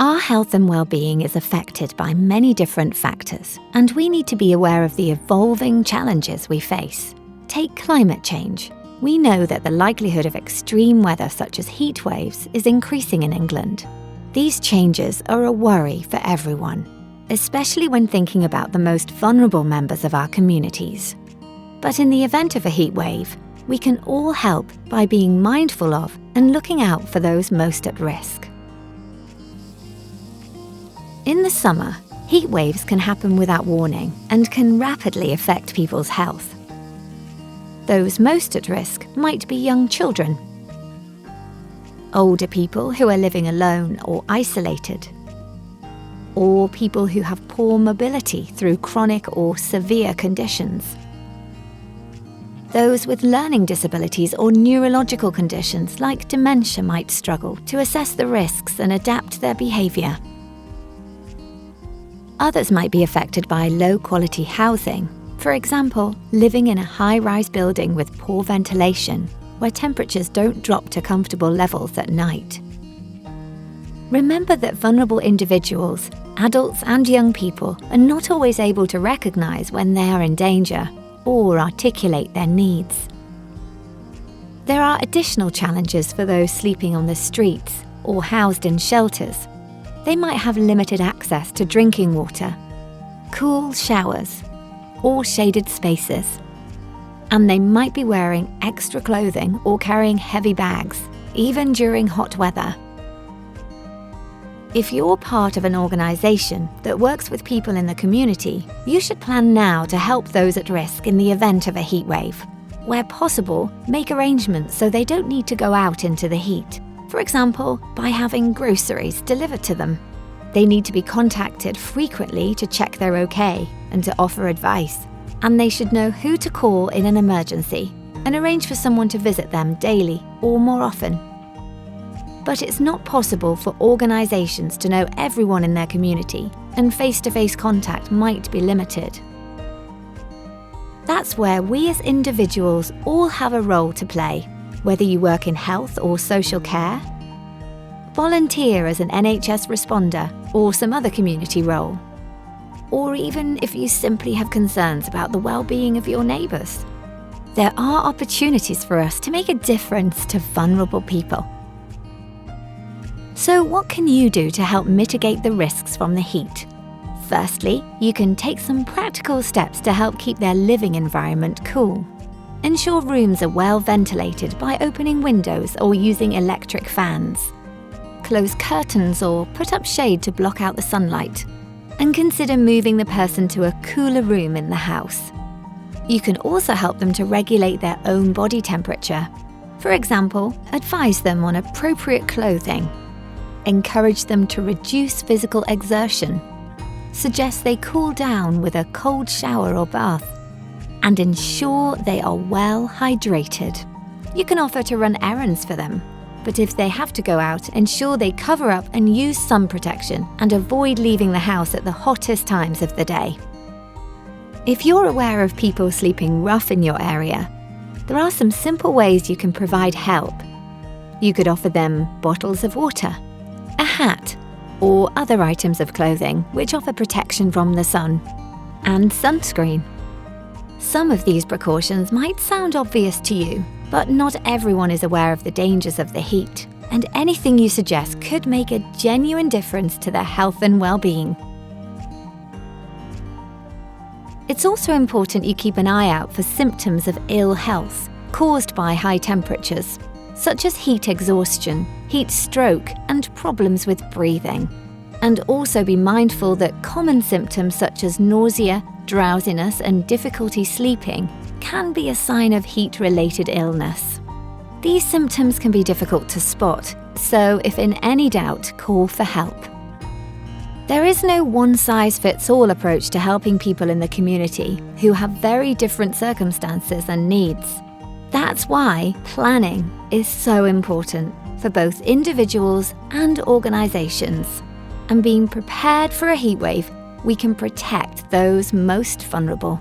Our health and well-being is affected by many different factors, and we need to be aware of the evolving challenges we face. Take climate change. We know that the likelihood of extreme weather such as heat waves is increasing in England. These changes are a worry for everyone, especially when thinking about the most vulnerable members of our communities. But in the event of a heat wave, we can all help by being mindful of and looking out for those most at risk. In the summer, heat waves can happen without warning and can rapidly affect people's health. Those most at risk might be young children, older people who are living alone or isolated, or people who have poor mobility through chronic or severe conditions. Those with learning disabilities or neurological conditions like dementia might struggle to assess the risks and adapt their behaviour. Others might be affected by low-quality housing, for example, living in a high-rise building with poor ventilation, where temperatures don't drop to comfortable levels at night. Remember that vulnerable individuals, adults and young people, are not always able to recognise when they are in danger or articulate their needs. There are additional challenges for those sleeping on the streets or housed in shelters. They might have limited access to drinking water, cool showers, or shaded spaces. And they might be wearing extra clothing or carrying heavy bags, even during hot weather. If you're part of an organisation that works with people in the community, you should plan now to help those at risk in the event of a heatwave. Where possible, make arrangements so they don't need to go out into the heat. For example, by having groceries delivered to them. They need to be contacted frequently to check they're okay and to offer advice. And they should know who to call in an emergency and arrange for someone to visit them daily or more often. But it's not possible for organisations to know everyone in their community, and face-to-face contact might be limited. That's where we as individuals all have a role to play. Whether you work in health or social care, volunteer as an NHS responder or some other community role, or even if you simply have concerns about the well-being of your neighbours. There are opportunities for us to make a difference to vulnerable people. So what can you do to help mitigate the risks from the heat? Firstly, you can take some practical steps to help keep their living environment cool. Ensure rooms are well ventilated by opening windows or using electric fans. Close curtains or put up shade to block out the sunlight. And consider moving the person to a cooler room in the house. You can also help them to regulate their own body temperature. For example, advise them on appropriate clothing. Encourage them to reduce physical exertion. Suggest they cool down with a cold shower or bath. And ensure they are well hydrated. You can offer to run errands for them, but if they have to go out, ensure they cover up and use sun protection and avoid leaving the house at the hottest times of the day. If you're aware of people sleeping rough in your area, there are some simple ways you can provide help. You could offer them bottles of water, a hat, or other items of clothing which offer protection from the sun, and sunscreen. Some of these precautions might sound obvious to you, but not everyone is aware of the dangers of the heat, and anything you suggest could make a genuine difference to their health and well-being. It's also important you keep an eye out for symptoms of ill health caused by high temperatures, such as heat exhaustion, heat stroke, and problems with breathing. And also be mindful that common symptoms such as nausea, drowsiness, and difficulty sleeping can be a sign of heat-related illness. These symptoms can be difficult to spot, so if in any doubt, call for help. There is no one-size-fits-all approach to helping people in the community who have very different circumstances and needs. That's why planning is so important for both individuals and organisations. And being prepared for a heatwave, we can protect those most vulnerable.